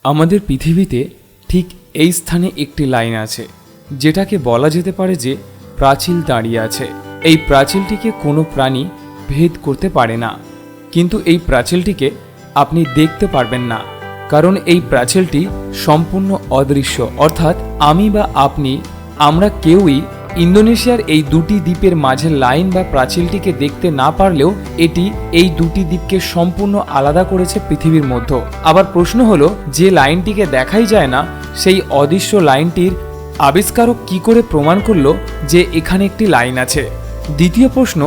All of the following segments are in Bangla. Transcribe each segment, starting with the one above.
আমাদের পৃথিবীতে ঠিক এই স্থানে একটি লাইন আছে, যেটাকে বলা যেতে পারে যে প্রাচীর দাঁড়িয়ে আছে। এই প্রাচীরটিকে কোনো প্রাণী ভেদ করতে পারে না, কিন্তু এই প্রাচীরটিকে আপনি দেখতে পারবেন না, কারণ এই প্রাচীরটি সম্পূর্ণ অদৃশ্য। অর্থাৎ আমি বা আপনি, আমরা কেউই ইন্দোনেশিয়ার এই দুটি দ্বীপের মাঝের লাইন বা প্রাচীরটিকে দেখতে না পারলেও এটি এই দুটি দ্বীপকে সম্পূর্ণ আলাদা করেছে পৃথিবীর মধ্যে। আবার প্রশ্ন হলো, যে লাইনটিকে দেখাই যায় না, সেই অদৃশ্য লাইনটির আবিষ্কারক কি করে প্রমাণ করলো যে এখানে একটি লাইন আছে? দ্বিতীয় প্রশ্ন,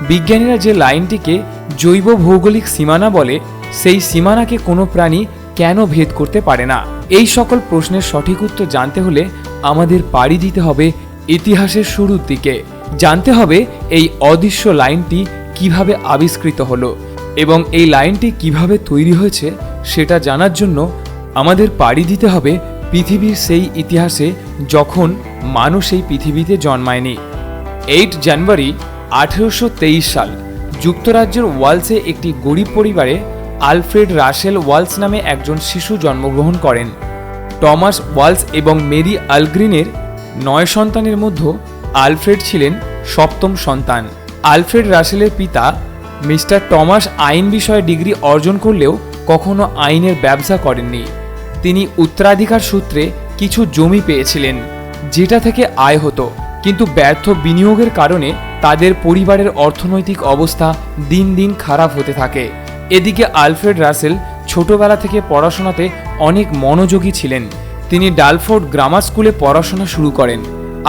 বিজ্ঞানীরা যে লাইনটিকে জৈব ভৌগোলিক সীমানা বলে, সেই সীমানাকে কোনো প্রাণী কেন ভেদ করতে পারে না? এই সকল প্রশ্নের সঠিক উত্তর জানতে হলে আমাদের পাড়ি দিতে হবে ইতিহাসের শুরুর দিকে। জানতে হবে এই অদৃশ্য লাইনটি কিভাবে আবিষ্কৃত হলো এবং এই লাইনটি কিভাবে তৈরি হয়েছে সেটা জানার জন্য আমাদের পাড়ি দিতে হবে পৃথিবীর সেই ইতিহাসে যখন মানুষ এই পৃথিবীতে জন্মায়নি। 8 জানুয়ারি 1823 সাল যুক্তরাজ্যের ওয়ালসে একটি গরিব পরিবারে আলফ্রেড রাসেল ওয়ালস নামে একজন শিশু জন্মগ্রহণ করেন। টমাস ওয়ালস এবং মেরি আলগ্রিনের 9 সন্তানের মধ্যে আলফ্রেড ছিলেন সপ্তম সন্তান। আলফ্রেড রাসেলের পিতা মিস্টার টমাস আইন বিষয়ে ডিগ্রি অর্জন করলেও কখনো আইনের ব্যবসা করেননি। তিনি উত্তরাধিকার সূত্রে কিছু জমি পেয়েছিলেন, যেটা থেকে আয় হতো, কিন্তু ব্যর্থ বিনিয়োগের কারণে তাদের পরিবারের অর্থনৈতিক অবস্থা দিন দিন খারাপ হতে থাকে। এদিকে আলফ্রেড রাসেল ছোটবেলা থেকে পড়াশোনাতে অনেক মনোযোগী ছিলেন। তিনি ডালফোর্ড গ্রামার স্কুলে পড়াশোনা শুরু করেন।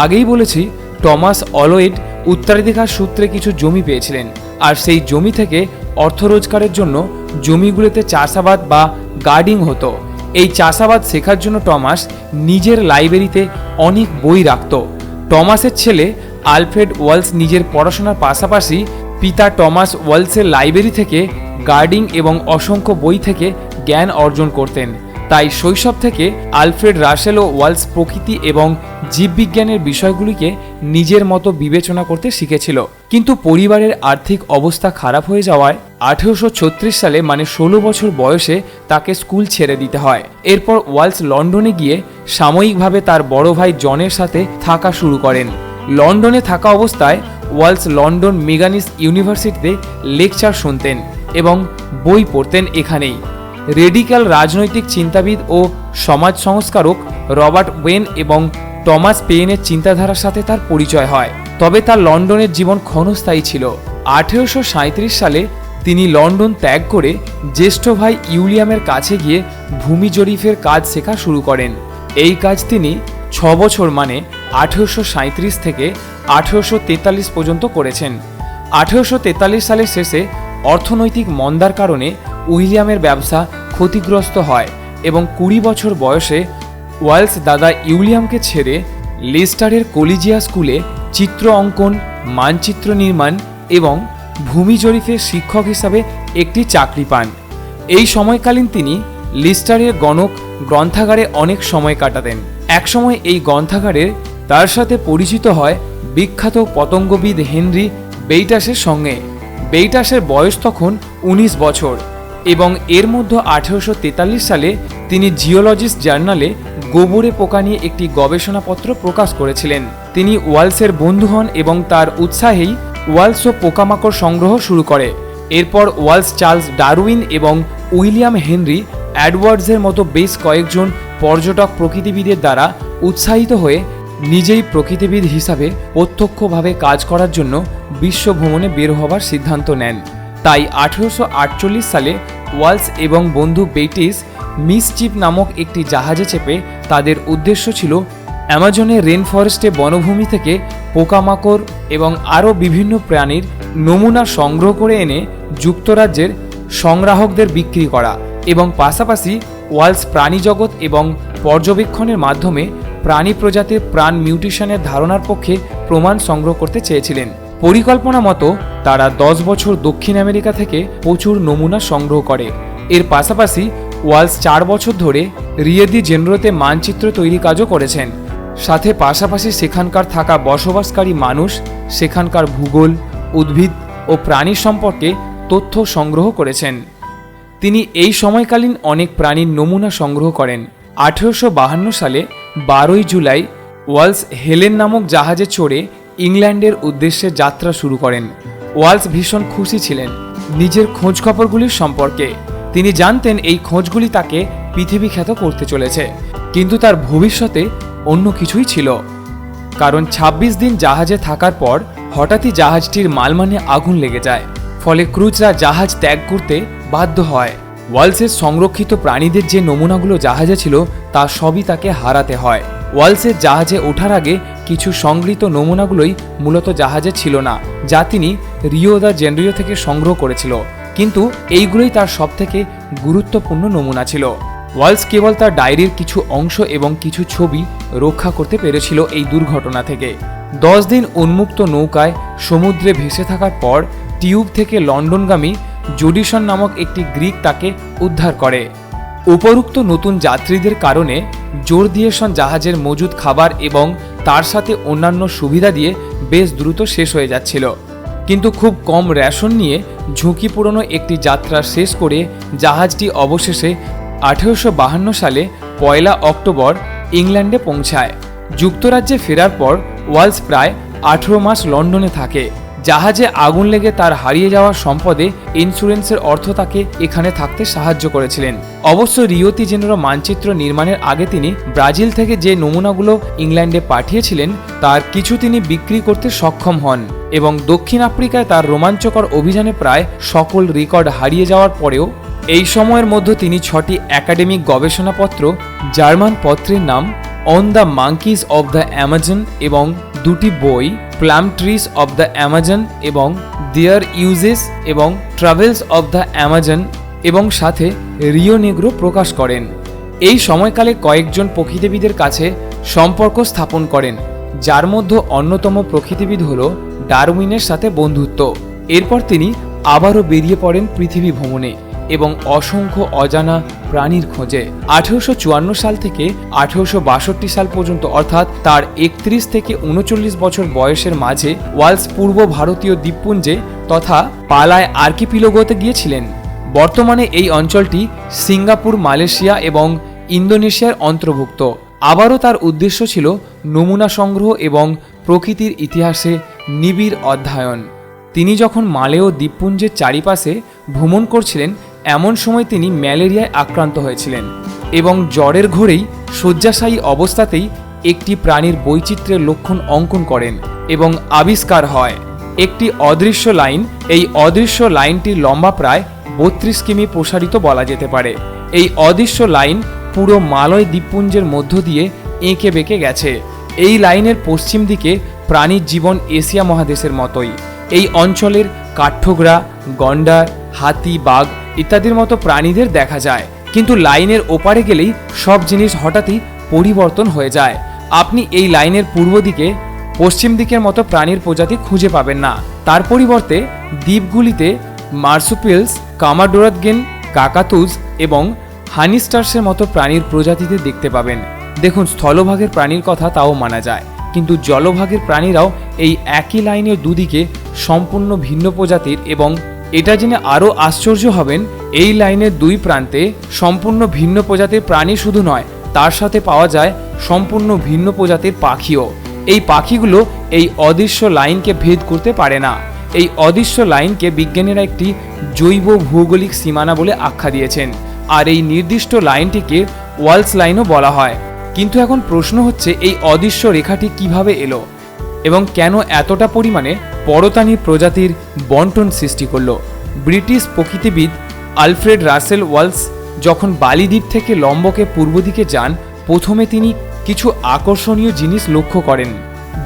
আগেই বলেছি, টমাস অলওয়েড উত্তরাধিকার সূত্রে কিছু জমি পেয়েছিলেন, আর সেই জমি থেকে অর্থ রোজগারের জন্য জমিগুলোতে চাষাবাদ বা গার্ডিং হতো। এই চাষাবাদ শেখার জন্য টমাস নিজের লাইব্রেরিতে অনেক বই রাখত। টমাসের ছেলে আলফ্রেড ওয়ালস নিজের পড়াশোনার পাশাপাশি পিতা টমাস ওয়ালসের লাইব্রেরি থেকে গার্ডিং এবং অসংখ্য বই থেকে জ্ঞান অর্জন করতেন। তাই শৈশব থেকে আলফ্রেড রাসেল ও ওয়ালস প্রকৃতি এবং জীববিজ্ঞানের বিষয়গুলিকে নিজের মতো বিবেচনা করতে শিখেছিল। কিন্তু পরিবারের আর্থিক অবস্থা খারাপ হয়ে যাওয়ায় 1836 সালে, মানে 16 বছর বয়সে, তাকে স্কুল ছেড়ে দিতে হয়। এরপর ওয়ালস লন্ডনে গিয়ে সাময়িকভাবে তার বড় ভাই জনের সাথে থাকা শুরু করেন। লন্ডনে থাকা অবস্থায় ওয়ালস লন্ডন মেগানিস ইউনিভার্সিটিতে লেকচার শুনতেন এবং বই পড়তেন। এখানেই রেডিক্যাল রাজনৈতিক চিন্তাবিদ ও সমাজ সংস্কারক রবার্ট ওয়েন এবং টমাস পেইনের চিন্তাধারার সাথে তার পরিচয় হয়। তবে তার লন্ডনের জীবন ক্ষণস্থায়ী ছিল। 1837 সালে তিনি লন্ডন ত্যাগ করে জ্যেষ্ঠ ভাই উইলিয়ামের কাছে গিয়ে ভূমি জরিপের কাজ শেখা শুরু করেন। এই কাজ তিনি 6 বছর, মানে 1837 থেকে 1843 পর্যন্ত করেছেন। 1843 সালের শেষে অর্থনৈতিক মন্দার কারণে উইলিয়ামের ব্যবসা ক্ষতিগ্রস্ত হয় এবং 20 বছর বয়সে ওয়ালস দাদা উইলিয়ামকে ছেড়ে লেস্টারের কলিজিয়া স্কুলে চিত্র অঙ্কন, মানচিত্র নির্মাণ এবং ভূমি জরিপের শিক্ষক হিসাবে একটি চাকরি পান। এই সময়কালীন তিনি লিস্টারের গণক গ্রন্থাগারে অনেক সময় কাটাতেন। একসময় এই গ্রন্থাগারে তার সাথে পরিচিত হয় বিখ্যাত পতঙ্গবিদ হেনরি বেইটাসের সঙ্গে। বেইটাসের বয়স তখন 19 বছর এবং এর মধ্যে 1843 সালে তিনি জিওলজিস্ট জার্নালে গোবরে পোকা নিয়ে একটি গবেষণাপত্র প্রকাশ করেছিলেন। তিনি ওয়ালসের বন্ধু হন এবং তার উৎসাহেই ওয়ালসও পোকামাকড় সংগ্রহ শুরু করে। এরপর ওয়ালস চার্লস ডারউইন এবং উইলিয়াম হেনরি অ্যাডওয়ার্ডসের মতো বেশ কয়েকজন পর্যটক প্রকৃতিবিদের দ্বারা উৎসাহিত হয়ে নিজেই প্রকৃতিবিদ হিসাবে প্রত্যক্ষভাবে কাজ করার জন্য বিশ্ব ভ্রমণে বের হবার সিদ্ধান্ত নেন। তাই 1848 সালে ওয়ালস এবং বন্ধু বেইটিস মিসচিফ নামক একটি জাহাজে চেপে তাদের উদ্দেশ্য ছিল অ্যামাজনের রেন ফরেস্টে বনভূমি থেকে পোকামাকড় এবং আরও বিভিন্ন প্রাণীর নমুনা সংগ্রহ করে এনে যুক্তরাজ্যের সংগ্রাহকদের বিক্রি করা এবং পাশাপাশি ওয়ালস প্রাণীজগৎ এবং পর্যবেক্ষণের মাধ্যমে প্রাণী প্রজাতির প্রাণ মিউটেশনের ধারণার পক্ষে প্রমাণ সংগ্রহ করতে চেয়েছিলেন। পরিকল্পনা মতো তারা 10 বছর দক্ষিণ আমেরিকা থেকে প্রচুর নমুনা সংগ্রহ করে। এর পাশাপাশি ওয়ালস 4 বছর ধরে রিও ডি জেনেরোতে মানচিত্র তৈরি কাজও করেছেন। সাথে পাশাপাশি সেখানকার থাকা বসবাসকারী মানুষ, সেখানকার ভূগোল, উদ্ভিদ ও প্রাণী সম্পর্কে তথ্য সংগ্রহ করেছেন। তিনি এই সময়কালীন অনেক প্রাণীর নমুনা সংগ্রহ করেন। 1852 সালে 12 জুলাই ওয়ালস হেলেন নামক জাহাজে চড়ে ইংল্যান্ডের উদ্দেশ্যে যাত্রা শুরু করেন। ওয়ালস ভীষণ খুশি ছিলেন নিজের খোঁজখবরগুলির সম্পর্কে। তিনি জানতেন এই খোঁজগুলি তাকে পৃথিবী খ্যাত করতে চলেছে, কিন্তু তার ভবিষ্যতে অন্য কিছুই ছিল। কারণ 26 দিন জাহাজে থাকার পর হঠাৎই জাহাজটির মালমানে আগুন লেগে যায়, ফলে ক্রুজরা জাহাজ ত্যাগ করতে বাধ্য হয়। ওয়ালসের সংরক্ষিত প্রাণীদের যে নমুনাগুলো জাহাজে ছিল তা সবই তাকে হারাতে হয়। ওয়ালসের জাহাজে ওঠার আগে কিছু সংগৃহীত নমুনাগুলোই মূলত জাহাজে ছিল না, যা তিনি রিও দ্য জেনেরিও থেকে সংগ্রহ করেছিল, কিন্তু এইগুলোই তার সবথেকে গুরুত্বপূর্ণ নমুনা ছিল। ওয়ালস কেবল তার ডায়েরির কিছু অংশ এবং কিছু ছবি রক্ষা করতে পেরেছিল এই দুর্ঘটনা থেকে। 10 দিন উন্মুক্ত নৌকায় সমুদ্রে ভেসে থাকার পর টিউব থেকে লন্ডনগামী জুডিশন নামক একটি গ্রিক তাকে উদ্ধার করে। উপরোক্ত নতুন যাত্রীদের কারণে জোরদিয়েশন জাহাজের মজুদ খাবার এবং তার সাথে অন্যান্য সুবিধা দিয়ে বেশ দ্রুত শেষ হয়ে যাচ্ছিল, কিন্তু খুব কম রেশন নিয়ে ঝুঁকিপূর্ণ একটি যাত্রা শেষ করে জাহাজটি অবশেষে 1852 সালে 1 অক্টোবর ইংল্যান্ডে পৌঁছায়। যুক্তরাজ্যে ফেরার পর ওয়ালস প্রায় 18 মাস লন্ডনে থাকে। জাহাজে আগুন লেগে তার হারিয়ে যাওয়া সম্পদে ইন্স্যুরেন্সের অর্থ তাকে এখানে থাকতে সাহায্য করেছিলেন। অবশ্য রিও ডি জেনেরিও মানচিত্র নির্মাণের আগে তিনি ব্রাজিল থেকে যে নমুনাগুলো ইংল্যান্ডে পাঠিয়েছিলেন তার কিছু তিনি বিক্রি করতে সক্ষম হন, এবং দক্ষিণ আফ্রিকায় তার রোমাঞ্চকর অভিযানে প্রায় সকল রেকর্ড হারিয়ে যাওয়ার পরেও এই সময়ের মধ্যে তিনি 6টি একাডেমিক গবেষণাপত্র, জার্মান পত্রের নাম on the monkeys of the Amazon এবং 2টি বই, plum trees of the Amazon এবং দেয়ার ইউজেস এবং ট্রাভেলস অব দ্য অ্যামাজন এবং সাথে রিও নেগ্রো প্রকাশ করেন। এই সময়কালে কয়েকজন প্রকৃতিবিদের কাছে সম্পর্ক স্থাপন করেন, যার মধ্যে অন্যতম প্রকৃতিবিদ হল ডারউইনের সাথে বন্ধুত্ব। এরপর তিনি আবারও বেরিয়ে পড়েন পৃথিবী ভ্রমণে এবং অসংখ্য অজানা প্রাণীর খোঁজে। 1854 সাল থেকে 1862 সাল পর্যন্ত, অর্থাৎ তার 31 থেকে 39 বছর বয়সের মাঝে ওয়ালস পূর্ব ভারতীয় দ্বীপপুঞ্জে তথা পালায় আর্কিপিলগোতে গিয়েছিলেন। বর্তমানে এই অঞ্চলটি সিঙ্গাপুর, মালয়েশিয়া এবং ইন্দোনেশিয়ার অন্তর্ভুক্ত। আবারও তার উদ্দেশ্য ছিল নমুনা সংগ্রহ এবং প্রকৃতির ইতিহাসে নিবিড় অধ্যয়ন। তিনি যখন মালয় দ্বীপপুঞ্জের চারিপাশে ভ্রমণ করছিলেন এমন সময় তিনি ম্যালেরিয়ায় আক্রান্ত হয়েছিলেন এবং জ্বরের ঘোরেই শয্যাশায়ী অবস্থাতেই একটি প্রাণীর বৈচিত্র্যের লক্ষণ অঙ্কন করেন এবং আবিষ্কার হয় একটি অদৃশ্য লাইন। এই অদৃশ্য লাইনটির লম্বা প্রায় 32 কিমি প্রসারিত বলা যেতে পারে। এই অদৃশ্য লাইন পুরো মালয় দ্বীপপুঞ্জের মধ্য দিয়ে এঁকে বেঁকে গেছে। এই লাইনের পশ্চিম দিকে প্রাণীর জীবন এশিয়া মহাদেশের মতোই। এই অঞ্চলের কাঠঠোকরা, গন্ডার, হাতি, বাঘ ইত্যাদির মতো প্রাণীদের দেখা যায়, কিন্তু লাইনের ওপারে গেলেই সব জিনিস হঠাৎই পরিবর্তন হয়ে যায়। আপনি এই লাইনের পূর্ব দিকে পশ্চিম দিকের মতো প্রাণীর প্রজাতি খুঁজে পাবেন না। তার পরিবর্তে দ্বীপগুলিতে মার্সুপিলস, কামাডোরাদগেন, কাকাতুজ এবং হানিস্টার্সের মতো প্রাণীর প্রজাতিদের দেখতে পাবেন। দেখুন, স্থলভাগের প্রাণীর কথা তাও মানা যায়, কিন্তু জলভাগের প্রাণীরাও এই একই লাইনের দুদিকে সম্পূর্ণ ভিন্ন প্রজাতির, এবং এটা জেনে আরও আশ্চর্য হবেন এই লাইনের দুই প্রান্তে সম্পূর্ণ ভিন্ন প্রজাতির প্রাণী শুধু নয়, তার সাথে পাওয়া যায় সম্পূর্ণ ভিন্ন প্রজাতির পাখিও। এই পাখিগুলো এই অদৃশ্য লাইনকে ভেদ করতে পারে না। এই অদৃশ্য লাইনকে বিজ্ঞানীরা একটি জৈব ভৌগোলিক সীমানা বলে আখ্যা দিয়েছেন, আর এই নির্দিষ্ট লাইনটিকে ওয়ালস লাইনও বলা হয়। কিন্তু এখন প্রশ্ন হচ্ছে, এই অদৃশ্য রেখাটি কিভাবে এলো এবং কেন এতটা পরিমাণে পরতানি প্রজাতির বন্টন সৃষ্টি করলো? ব্রিটিশ প্রকৃতিবিদ আলফ্রেড রাসেল ওয়ালস যখন বালি দ্বীপ থেকে লম্বকে পূর্ব দিকে যান, প্রথমে তিনি কিছু আকর্ষণীয় জিনিস লক্ষ্য করেন।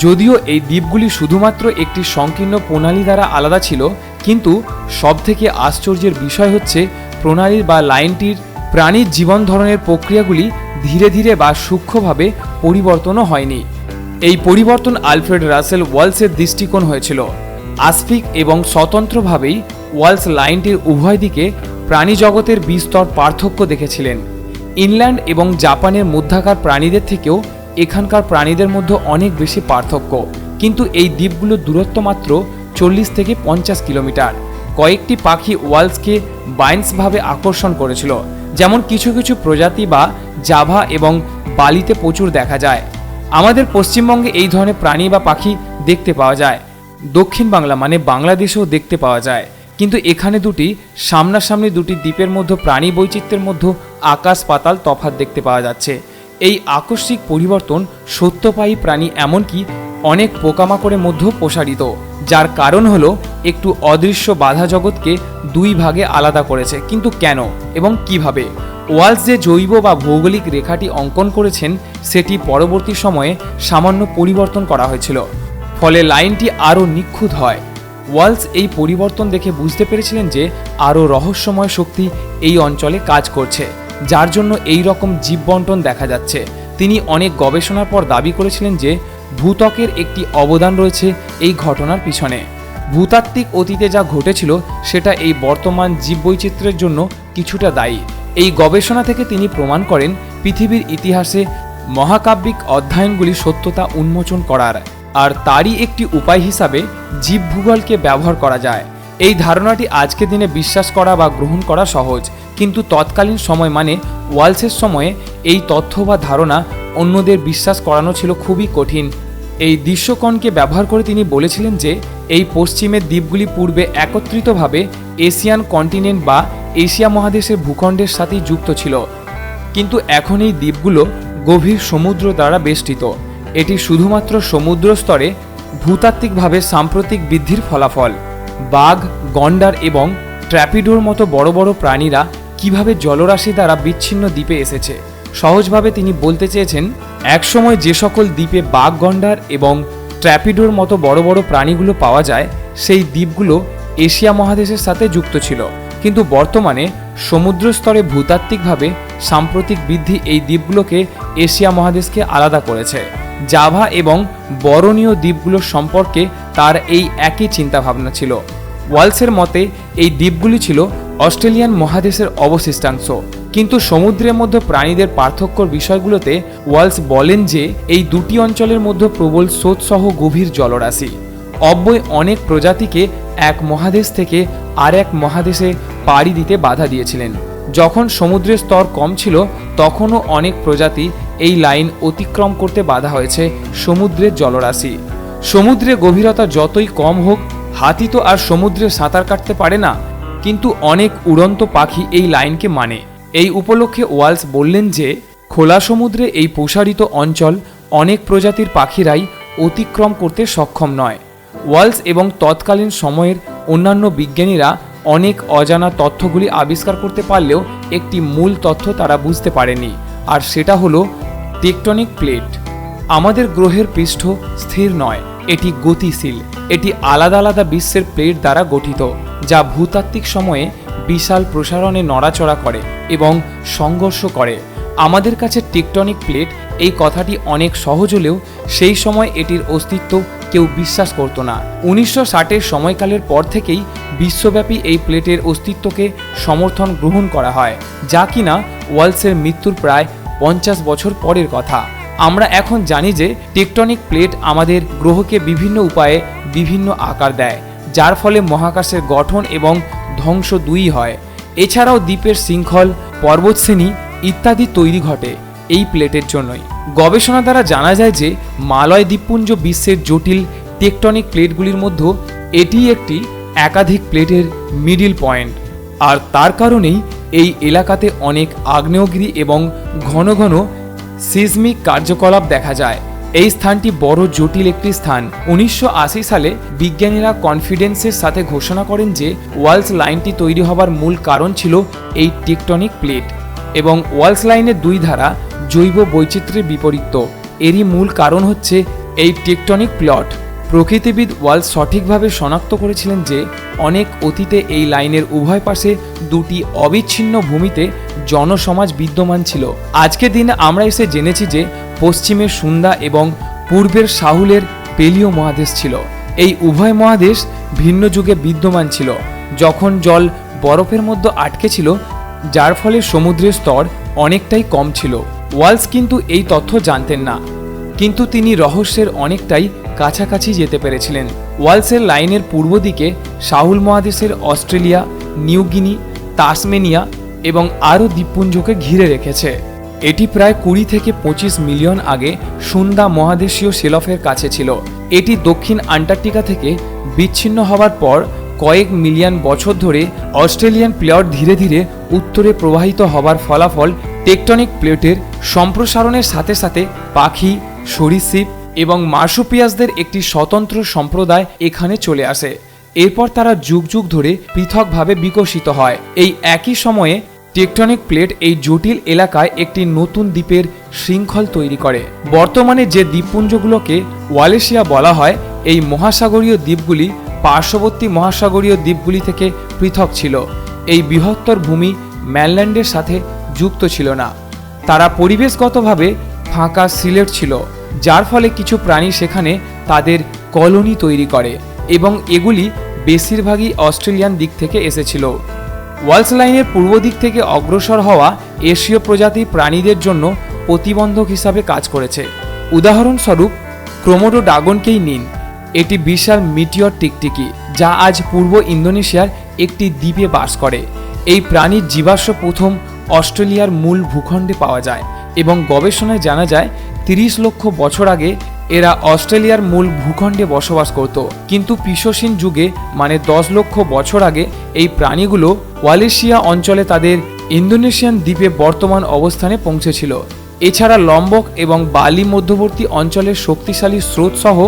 যদিও এই দ্বীপগুলি শুধুমাত্র একটি সংকীর্ণ প্রণালী দ্বারা আলাদা ছিল, কিন্তু সবথেকে আশ্চর্যের বিষয় হচ্ছে প্রণালীর বা লাইনটির প্রাণীর জীবন ধরনের প্রক্রিয়াগুলি ধীরে ধীরে বা সূক্ষ্মভাবে পরিবর্তনও হয়নি। এই পরিবর্তন আলফ্রেড রাসেল ওয়ালসের দৃষ্টিকোণ হয়েছিল। আস্ফিক এবং স্বতন্ত্রভাবেই ওয়ালস লাইনটির উভয় দিকে প্রাণী জগতের বিস্তর পার্থক্য দেখেছিলেন। ইংল্যান্ড এবং জাপানের মধ্যাকার প্রাণীদের থেকেও এখানকার প্রাণীদের মধ্যে অনেক বেশি পার্থক্য, কিন্তু এই দ্বীপগুলোর দূরত্ব মাত্র 40 থেকে 50 কিলোমিটার। কয়েকটি পাখি ওয়ালসকে বাইন্সভাবে আকর্ষণ করেছিল, যেমন কিছু কিছু প্রজাতি বা জাভা এবং বালিতে প্রচুর দেখা যায়। আমাদের পশ্চিমবঙ্গে এই ধরনের প্রাণী বা পাখি দেখতে পাওয়া যায়, দক্ষিণ বাংলা মানে বাংলাদেশেও দেখতে পাওয়া যায়, কিন্তু এখানে দুটি সামনাসামনি দুটি দ্বীপের মধ্যে প্রাণী বৈচিত্র্যের মধ্যে আকাশ পাতাল তফাৎ দেখতে পাওয়া যাচ্ছে। এই আকস্মিক পরিবর্তন সত্যপায়ী প্রাণী এমনকি অনেক পোকামাকড়ের মধ্যেও প্রসারিত, যার কারণ হলো একটু অদৃশ্য বাধা জগৎকে দুই ভাগে আলাদা করেছে। কিন্তু কেন এবং কিভাবে? ওয়ালস যে জৈব বা ভৌগোলিক রেখাটি অঙ্কন করেছেন সেটি পরবর্তী সময়ে সামান্য পরিবর্তন করা হয়েছিল, ফলে লাইনটি আরও নিখুঁত হয়। ওয়ালস এই পরিবর্তন দেখে বুঝতে পেরেছিলেন যে আরও রহস্যময় শক্তি এই অঞ্চলে কাজ করছে, যার জন্য এই রকম জীববণ্টন দেখা যাচ্ছে। তিনি অনেক গবেষণার পর দাবি করেছিলেন যে ভূত্বকের একটি অবদান রয়েছে এই ঘটনার পিছনে। ভূতাত্ত্বিক অতীতে যা ঘটেছিল সেটা এই বর্তমান জীববৈচিত্র্যের জন্য কিছুটা দায়ী। এই গবেষণা থেকে তিনি প্রমাণ করেন পৃথিবীর ইতিহাসে মহাকাব্যিক অধ্যয়নগুলি সত্যতা উন্মোচন করার, আর তারই একটি উপায় হিসাবে জীবভূগোলকে ব্যবহার করা যায়। এই ধারণাটি আজকের দিনে বিশ্বাস করা বা গ্রহণ করা সহজ, কিন্তু তৎকালীন সময় মানে ওয়ালসের সময়ে এই তথ্য বা ধারণা অন্যদের বিশ্বাস করানো ছিল খুবই কঠিন। এই দৃশ্যকণকে ব্যবহার করে তিনি বলেছিলেন যে এই পশ্চিমের দ্বীপগুলি পূর্বে একত্রিতভাবে এশিয়ান কন্টিনেন্ট বা এশিয়া মহাদেশের ভূখণ্ডের সাথেই যুক্ত ছিল, কিন্তু এখন এই দ্বীপগুলো গভীর সমুদ্র দ্বারা বেষ্টিত। এটি শুধুমাত্র সমুদ্র স্তরে ভূতাত্ত্বিকভাবে সাম্প্রতিক বৃদ্ধির ফলাফল। বাঘ, গন্ডার এবং ট্র্যাপিডোর মতো বড় বড় প্রাণীরা কিভাবে জলরাশি দ্বারা বিচ্ছিন্ন দ্বীপে এসেছে। সহজভাবে তিনি বলতে চেয়েছেন, একসময় যে সকল দ্বীপে বাঘ, গন্ডার এবং ট্র্যাপিডোর মতো বড় বড় প্রাণীগুলো পাওয়া যায় সেই দ্বীপগুলো এশিয়া মহাদেশের সাথে যুক্ত ছিল, কিন্তু বর্তমানে সমুদ্র স্তরে ভূতাত্ত্বিকভাবে সাম্প্রতিক বৃদ্ধি এই দ্বীপগুলোকে এশিয়া মহাদেশকে আলাদা করেছে। জাভা এবং বরনীয় দ্বীপগুলোর সম্পর্কে তার এই একই চিন্তাভাবনা ছিল। ওয়ালসের মতে এই দ্বীপগুলি ছিল অস্ট্রেলিয়ান মহাদেশের অবশিষ্টাংশ, কিন্তু সমুদ্রের মধ্যে প্রাণীদের পার্থক্যর বিষয়গুলোতে ওয়ালস বলেন যে এই দুটি অঞ্চলের মধ্যে প্রবল স্রোতসহ গভীর জলরাশি অব্যয় অনেক প্রজাতিকে এক মহাদেশ থেকে আর এক মহাদেশে পাড়ি দিতে বাধা দিয়েছিলেন। যখন সমুদ্রের স্তর কম ছিল তখনও অনেক প্রজাতি এই লাইন অতিক্রম করতে বাধা হয়েছে সমুদ্রের জলরাশি। সমুদ্রের গভীরতা যতই কম হোক, হাতি তো আর সমুদ্রে সাঁতার কাটতে পারে না, কিন্তু অনেক উড়ন্ত পাখি এই লাইনকে মানে। এই উপলক্ষে ওয়ালস বললেন যে খোলা সমুদ্রে এই প্রসারিত অঞ্চল অনেক প্রজাতির পাখিরাই অতিক্রম করতে সক্ষম নয়। ওয়ালস এবং তৎকালীন সময়ের অন্যান্য বিজ্ঞানীরা অনেক অজানা তথ্যগুলি আবিষ্কার করতে পারলেও একটি মূল তথ্য তারা বুঝতে পারেনি, আর সেটা হলো টেকটনিক প্লেট। আমাদের গ্রহের পৃষ্ঠ স্থির নয়, এটি গতিশীল। এটি আলাদা আলাদা বিশ্বের প্লেট দ্বারা গঠিত, যা ভূতাত্ত্বিক সময়ে বিশাল প্রসারণে নড়াচড়া করে এবং সংঘর্ষ করে। আমাদের কাছে টেকটনিক প্লেট এই কথাটি অনেক সহজ হলেও সেই সময় এটির অস্তিত্ব কেউ বিশ্বাস করত না। 1960-এর সময়কালের পর থেকেই বিশ্বব্যাপী এই প্লেটের অস্তিত্বকে সমর্থন গ্রহণ করা হয়, যা কিনা ওয়ালসের মৃত্যুর প্রায় 50 বছর পরের কথা। আমরা এখন জানি যে টেকটনিক প্লেট আমাদের গ্রহকে বিভিন্ন উপায়ে বিভিন্ন আকার দেয়, যার ফলে মহাকাশের গঠন এবং ধ্বংস দুই হয়। এছাড়াও দ্বীপের শৃঙ্খল, পর্বতশ্রেণী ইত্যাদি তৈরি ঘটে এই প্লেটের জন্যই। গবেষণা দ্বারা জানা যায় যে মালয় দ্বীপপুঞ্জ বিশ্বের জটিল টেকটনিক প্লেটগুলির মধ্যে এটি একটি একাধিক প্লেটের মিডিল পয়েন্ট, আর তার কারণেই এই এলাকাতে অনেক আগ্নেয়গিরি এবং ঘন ঘন সিজমিক কার্যকলাপ দেখা যায়। এই স্থানটি বড় জটিল একটি স্থান। 1980 সালে বিজ্ঞানীরা কনফিডেন্সের সাথে ঘোষণা করেন যে ওয়ালস লাইনটি তৈরি হবার মূল কারণ ছিল এই টেকটনিক প্লেট, এবং ওয়ালস লাইনের দুই ধারা জৈব বৈচিত্র্যের বিপরীত। এরই মূল কারণ হচ্ছে এই টেকটনিক প্লট। প্রকৃতিবিদ ওয়ালস সঠিকভাবে শনাক্ত করেছিলেন যে অনেক অতীতে এই লাইনের উভয় পাশে দুটি অবিচ্ছিন্ন ভূমিতে জনসমাজ বিদ্যমান ছিল। আজকের দিনে আমরা এসে জেনেছি যে পশ্চিমের সুন্দা এবং পূর্বের সাহুলের পেলীয় মহাদেশ ছিল। এই উভয় মহাদেশ ভিন্ন যুগে বিদ্যমান ছিল, যখন জল বরফের মধ্যে আটকে ছিল, যার ফলে সমুদ্রের স্তর অনেকটাই কম ছিল। ওয়ালস কিন্তু এই তথ্য জানতেন না, কিন্তু তিনি রহস্যের অনেকটাই কাছাকাছি যেতে পেরেছিলেন। ওয়ালসের লাইনের পূর্ব দিকে সাহুল মহাদেশের অস্ট্রেলিয়া, নিউগিনি, তাসমেনিয়া এবং আরও দ্বীপপুঞ্জকে ঘিরে রেখেছে। এটি প্রায় 20 থেকে 25 মিলিয়ন আগে সুন্দা মহাদেশীয় শেলফের কাছে ছিল। এটি দক্ষিণ আন্টার্কটিকা থেকে বিচ্ছিন্ন হওয়ার পর কয়েক মিলিয়ন বছর ধরে অস্ট্রেলিয়ান প্লেট ধীরে ধীরে উত্তরে প্রবাহিত হবার ফলাফল টেকটনিক প্লেটের সম্প্রসারণের সাথে সাথে পাখি, সরীসৃপ এবং মার্সুপিয়াসদের একটি স্বতন্ত্র সম্প্রদায় এখানে চলে আসে। এরপর তারা যুগ যুগ ধরে পৃথকভাবে বিকশিত হয়। এই একই সময়ে টেকটনিক প্লেট এই জটিল এলাকায় একটি নতুন দ্বীপের শৃঙ্খল তৈরি করে। বর্তমানে যে দ্বীপপুঞ্জগুলোকে ওয়ালেশিয়া বলা হয়, এই মহাসাগরীয় দ্বীপগুলি পার্শ্ববর্তী মহাসাগরীয় দ্বীপগুলি থেকে পৃথক ছিল। এই বৃহত্তর ভূমি ম্যানল্যান্ডের সাথে যুক্ত ছিল না। তারা পরিবেশগতভাবে ফাঁকা সিলেট ছিল, যার ফলে কিছু প্রাণী সেখানে তাদের কলোনি তৈরি করে এবং এগুলি বেশিরভাগই অস্ট্রেলিয়ান দিক থেকে এসেছিল। ওয়ালস লাইনের পূর্ব দিক থেকে অগ্রসর হওয়া এশীয় প্রজাতির প্রাণীদের জন্য প্রতিবন্ধক হিসাবে কাজ করেছে। উদাহরণস্বরূপ ক্রোমোডো ড্রাগনকেই নিন। এটি বিশাল মিটিয়র টিকটিকি যা আজ পূর্ব ইন্দোনেশিয়ার একটি দ্বীপে বাস করে। এই প্রাণীর জীবাশ্ম প্রথম অস্ট্রেলিয়ার মূল ভূখণ্ডে পাওয়া যায় এবং গবেষণায় জানা যায় 30 লক্ষ বছর আগে এরা অস্ট্রেলিয়ার মূল ভূখণ্ডে বসবাস করত। কিন্তু প্লিস্টোসিন যুগে মানে 10 লক্ষ বছর আগে এই প্রাণীগুলো ওয়ালেশিয়া অঞ্চলে তাদের ইন্দোনেশিয়ান দ্বীপে বর্তমান অবস্থানে পৌঁছেছিল। এছাড়া লম্বক এবং বালি মধ্যবর্তী অঞ্চলের শক্তিশালী স্রোত সহ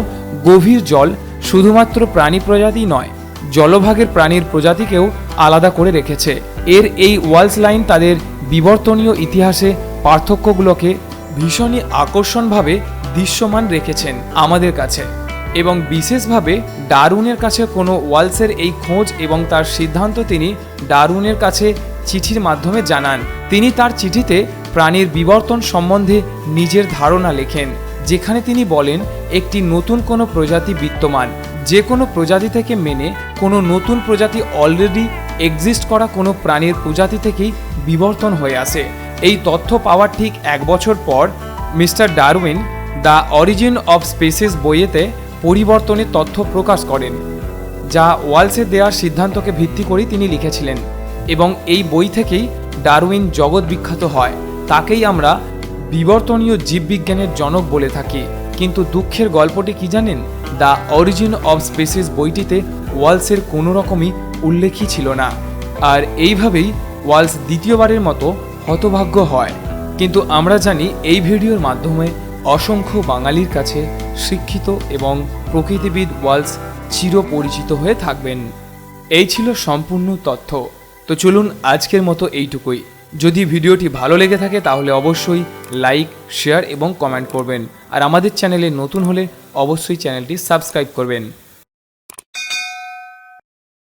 গভীর জল শুধুমাত্র প্রাণী প্রজাতি নয়, জলভাগের প্রাণীর প্রজাতিকেও আলাদা করে রেখেছে। এর এই ওয়ালস লাইন তাদের বিবর্তনীয় ইতিহাসে পার্থক্যগুলোকে ভীষণই আকর্ষণভাবে দৃশ্যমান রেখেছেন আমাদের কাছে এবং বিশেষভাবে ডারউইনের কাছে কোনো ওয়ালসের এই খোঁজ এবং তার সিদ্ধান্ত তিনি ডারউইনের কাছে চিঠির মাধ্যমে জানান। তিনি তার চিঠিতে প্রাণীর বিবর্তন সম্বন্ধে নিজের ধারণা লেখেন, যেখানে তিনি বলেন একটি নতুন কোনো প্রজাতি বিদ্যমান, যে কোনো প্রজাতি থেকে মেনে কোনো নতুন প্রজাতি অলরেডি এক্সিস্ট করা কোনো প্রাণীর প্রজাতি থেকেই বিবর্তন হয়ে আসে। এই তথ্য পাওয়ার ঠিক 1 বছর পর mister Darwin the origin of species বইয়েতে পরিবর্তনের তথ্য প্রকাশ করেন, যা ওয়ালসের দেওয়া সিদ্ধান্তকে ভিত্তি করেই তিনি লিখেছিলেন এবং এই বই থেকেই ডারউইন জগৎ বিখ্যাত হয়। তাকেই আমরা বিবর্তনীয় জীববিজ্ঞানের জনক বলে থাকি। কিন্তু দুঃখের গল্পটি কি জানেন? দ্য অরিজিন অফ স্পিসিস বইটিতে ওয়ালসের কোনো রকমই উল্লেখই ছিল না, আর এইভাবেই ওয়ালস দ্বিতীয়বারের মতো হতভাগ্য হয়। কিন্তু আমরা জানি এই ভিডিওর মাধ্যমে অসংখ্য বাঙালির কাছে শিক্ষিত এবং প্রকৃতিবিদ ওয়ালস চিরপরিচিত হয়ে থাকবেন। এই ছিল সম্পূর্ণ তথ্য। তো চলুন আজকের মতো এইটুকুই। যদি ভিডিওটি ভালো লেগে থাকে তাহলে অবশ্যই লাইক, শেয়ার এবং কমেন্ট করবেন, আর আমাদের চ্যানেলে নতুন হলে অবশ্যই চ্যানেলটি সাবস্ক্রাইব করবেন।